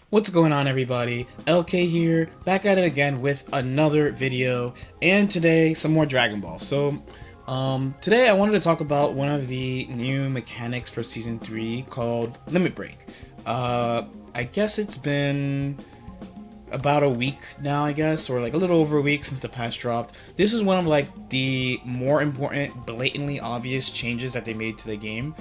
What's going on, everybody? LK here, back at it again with another video, and today some more Dragon Ball. Today I wanted to talk about one of the new mechanics for Season 3 called Limit Break. I guess it's been about a week now, or like a little over a week since the patch dropped. This is one of like the more important, blatantly obvious changes that they made to the game.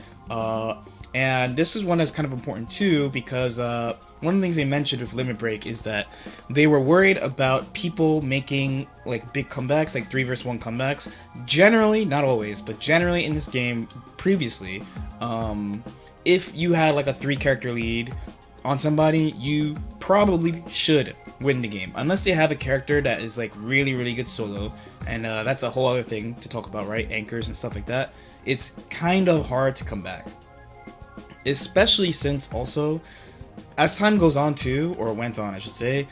And this is one that's kind of important too, because one of the things they mentioned with Limit Break is that they were worried about people making like big comebacks, like 3 vs 1 comebacks. Generally, not always, but generally in this game previously, if you had like a 3-character lead on somebody, you probably should win the game, unless they have a character that is like really good solo, and that's a whole other thing to talk about, right? Anchors and stuff like that. It's kind of hard to come back, especially since also as time goes on too, or went on I should say,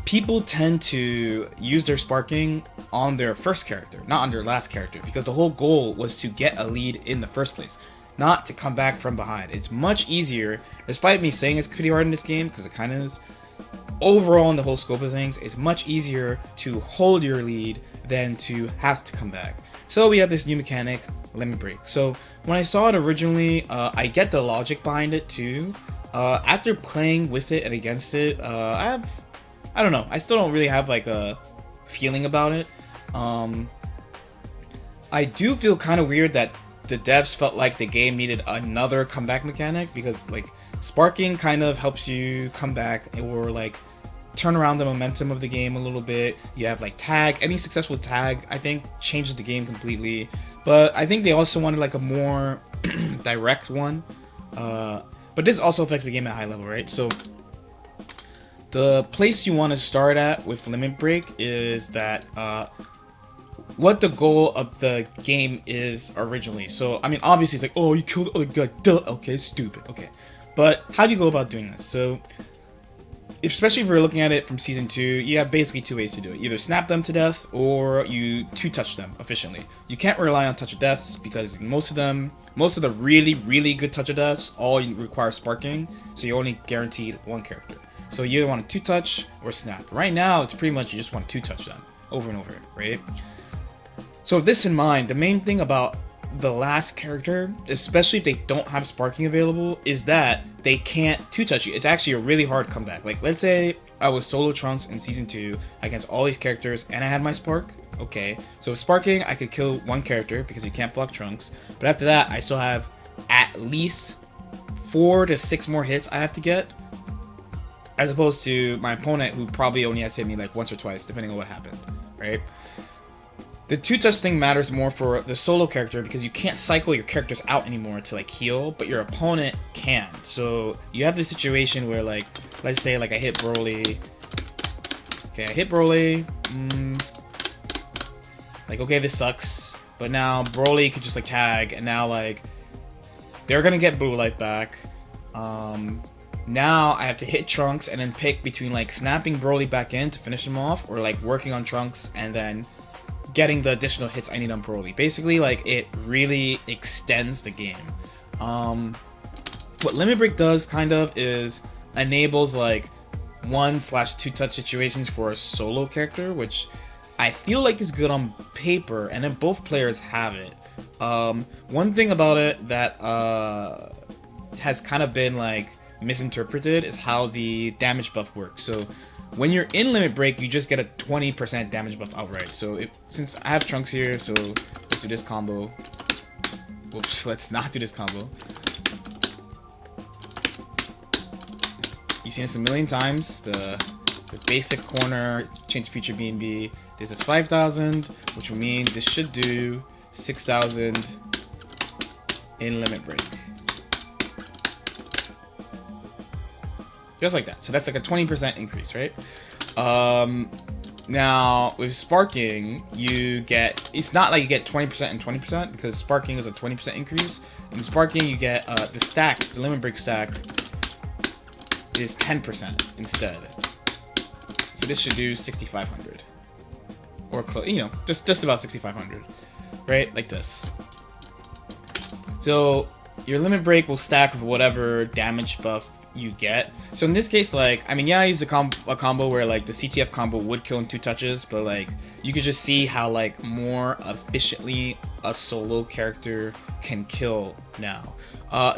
people tend to use their sparking on their first character, not on their last character, because the whole goal was to get a lead in the first place, not to come back from behind. It's much easier, despite me saying it's pretty hard in this game, because it kind of is. Overall, in the whole scope of things, it's much easier to hold your lead than to have to come back. So we have this new mechanic, Limit Break. So when I saw it originally, I get the logic behind it too. After playing with it and against it, I don't know, I still don't really have like a feeling about it. I do feel kind of weird that the devs felt like the game needed another comeback mechanic, because like sparking kind of helps you come back or like turn around the momentum of the game a little bit. You have like tag, any successful tag I think changes the game completely, but I think they also wanted like a more direct one, but this also affects the game at a high level, right? So the place you want to start at with Limit Break is that what the goal of the game is originally. So I mean, obviously it's like, oh, you killed the other guy, duh, okay, stupid, okay, but how do you go about doing this? So especially if you're looking at it from Season 2, you have basically 2 ways to do it. Either snap them to death, or you 2-touch them efficiently. You can't rely on touch of deaths, because most of the really good touch of deaths all require sparking, so you're only guaranteed 1 character. So you either want to 2-touch or snap. Right now, it's pretty much you just want to 2-touch them over and over, right? So with this in mind, the main thing about the last character, especially if they don't have sparking available, is that they can't 2-touch you. It's actually a really hard comeback. Like, let's say I was solo Trunks in Season 2 against all these characters and I had my spark. Okay, so with sparking, I could kill 1 character because you can't block Trunks. But after that, I still have at least 4 to 6 more hits I have to get, as opposed to my opponent, who probably only has to hit me like once or twice, depending on what happened, right? The 2-touch thing matters more for the solo character, because you can't cycle your characters out anymore to like heal, but your opponent can. So you have this situation where, like, let's say like I hit Broly. Okay, I hit Broly. Like, okay, this sucks, but now Broly could just like tag, and now like they're gonna get blue life back. Now I have to hit Trunks and then pick between like snapping Broly back in to finish him off, or like working on Trunks and then getting the additional hits I need on Broly. Basically, like, it really extends the game. What Limit Break does kind of is enables like 1/2-touch situations for a solo character, which I feel like is good on paper, and then both players have it. One thing about it that has kind of been like misinterpreted is how the damage buff works. So when you're in Limit Break, you just get a 20% damage buff outright. So since I have Trunks here, so let's do this combo. Whoops, let's not do this combo. You've seen this a million times. The basic corner change feature B&B. This is 5,000, which would mean this should do 6,000 in Limit Break. Just like that. So that's like a 20% increase, right? Now, with sparking, you get... It's not like you get 20% and 20%, because sparking is a 20% increase. In sparking, you get the stack, the Limit Break stack, is 10% instead. So this should do 6,500. Or, you know, just about 6,500. Right? Like this. So your Limit Break will stack with whatever damage buff you get. So in this case, like, I mean, yeah, I used a combo where like the CTF combo would kill in 2 touches, but like you could just see how like more efficiently a solo character can kill now.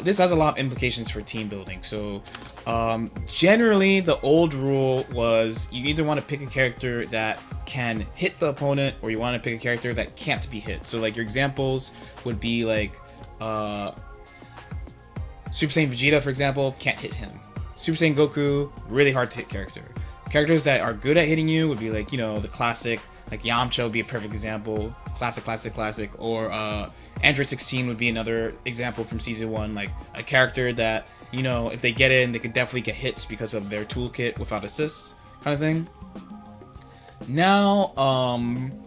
This has a lot of implications for team building. So generally the old rule was you either want to pick a character that can hit the opponent, or you want to pick a character that can't be hit. So like your examples would be like Super Saiyan Vegeta, for example, can't hit him. Super Saiyan Goku, really hard to hit character. Characters that are good at hitting you would be like, you know, the classic, like Yamcha would be a perfect example. Classic. Or Android 16 would be another example from Season 1. Like a character that, you know, if they get in, they could definitely get hits because of their toolkit without assists, kind of thing. Now,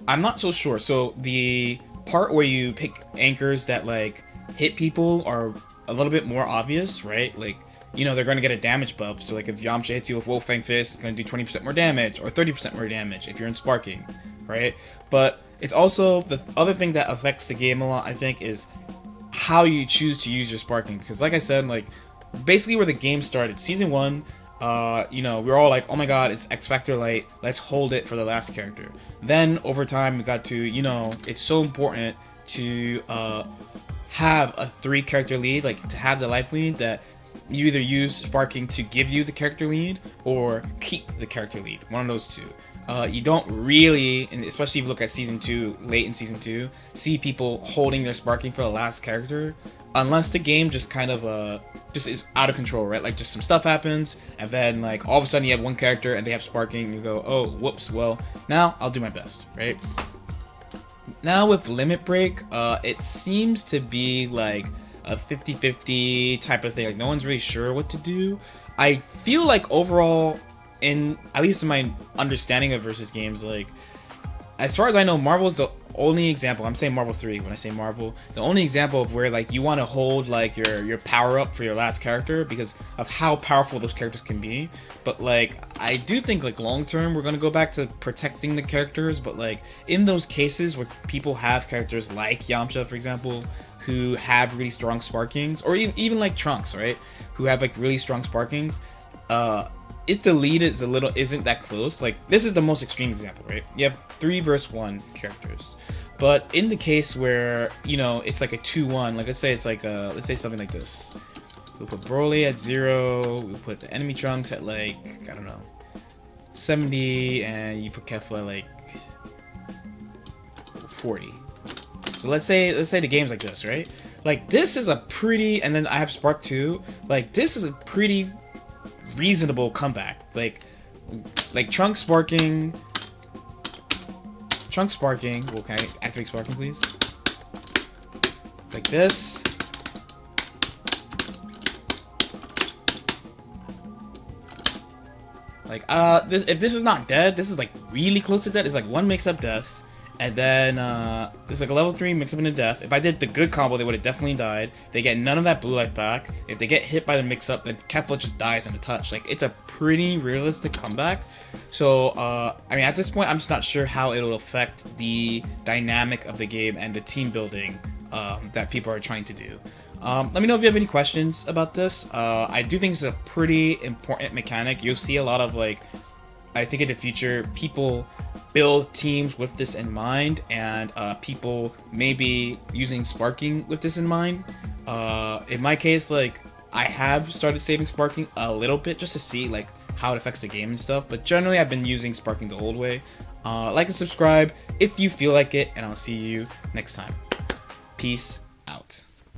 I'm not so sure. So the part where you pick anchors that like hit people are a little bit more obvious, right? Like, you know, they're going to get a damage buff. So like if Yamcha hits you with Wolf Fang Fist, it's going to do 20% more damage or 30% more damage if you're in sparking, right? But it's also the other thing that affects the game a lot, I think, is how you choose to use your sparking. Because like I said, like basically where the game started, Season 1, you know, we were all like, oh my god, it's X Factor Light, let's hold it for the last character. Then over time we got to, you know, it's so important to have a 3 character lead, like to have the life lead, that you either use sparking to give you the character lead or keep the character lead, one of those two. You don't really, and especially if you look at Season 2, late in Season 2, see people holding their sparking for the last character, unless the game just kind of just is out of control, right? Like just some stuff happens, and then like all of a sudden you have one character and they have sparking, and you go, oh, whoops, well, now I'll do my best, right? Now with Limit Break, it seems to be like a 50-50 type of thing. Like no one's really sure what to do. I feel like overall, at least in my understanding of versus games, like as far as I know, Marvel's the only example. I'm saying Marvel 3 when I say Marvel. The only example of where like you want to hold like your power up for your last character because of how powerful those characters can be. But like I do think like long term we're gonna go back to protecting the characters. But like in those cases where people have characters like Yamcha, for example, who have really strong sparkings, or even like Trunks, right, who have like really strong sparkings, if the lead is isn't that close, like this is the most extreme example, right? You have 3 versus 1 characters, but in the case where, you know, it's like a 2-1, like let's say it's like let's say something like this. We'll put Broly at 0, we'll put the enemy Trunks at like, I don't know, 70, and you put Kefla at like 40. So let's say the game's like this, right? Like this is a pretty, and then I have Spark 2, like this is a pretty reasonable comeback. Like Trunks sparking. Well, can I activate sparking, please? Like this. Like if this is not dead, this is like really close to dead. It's like 1 mix-up death. And then it's like a level 3 mix up into death. If I did the good combo, they would have definitely died. They get none of that blue life back. If they get hit by the mix up, then Kefla just dies on a touch. Like it's a pretty realistic comeback. So I mean, at this point, I'm just not sure how it'll affect the dynamic of the game and the team building that people are trying to do. Let me know if you have any questions about this. I do think it's a pretty important mechanic. You'll see a lot of like, I think in the future, people build teams with this in mind, and people maybe using sparking with this in mind. In my case, like I have started saving sparking a little bit just to see like how it affects the game and stuff, but generally I've been using sparking the old way. Like and subscribe if you feel like it, and I'll see you next time. Peace.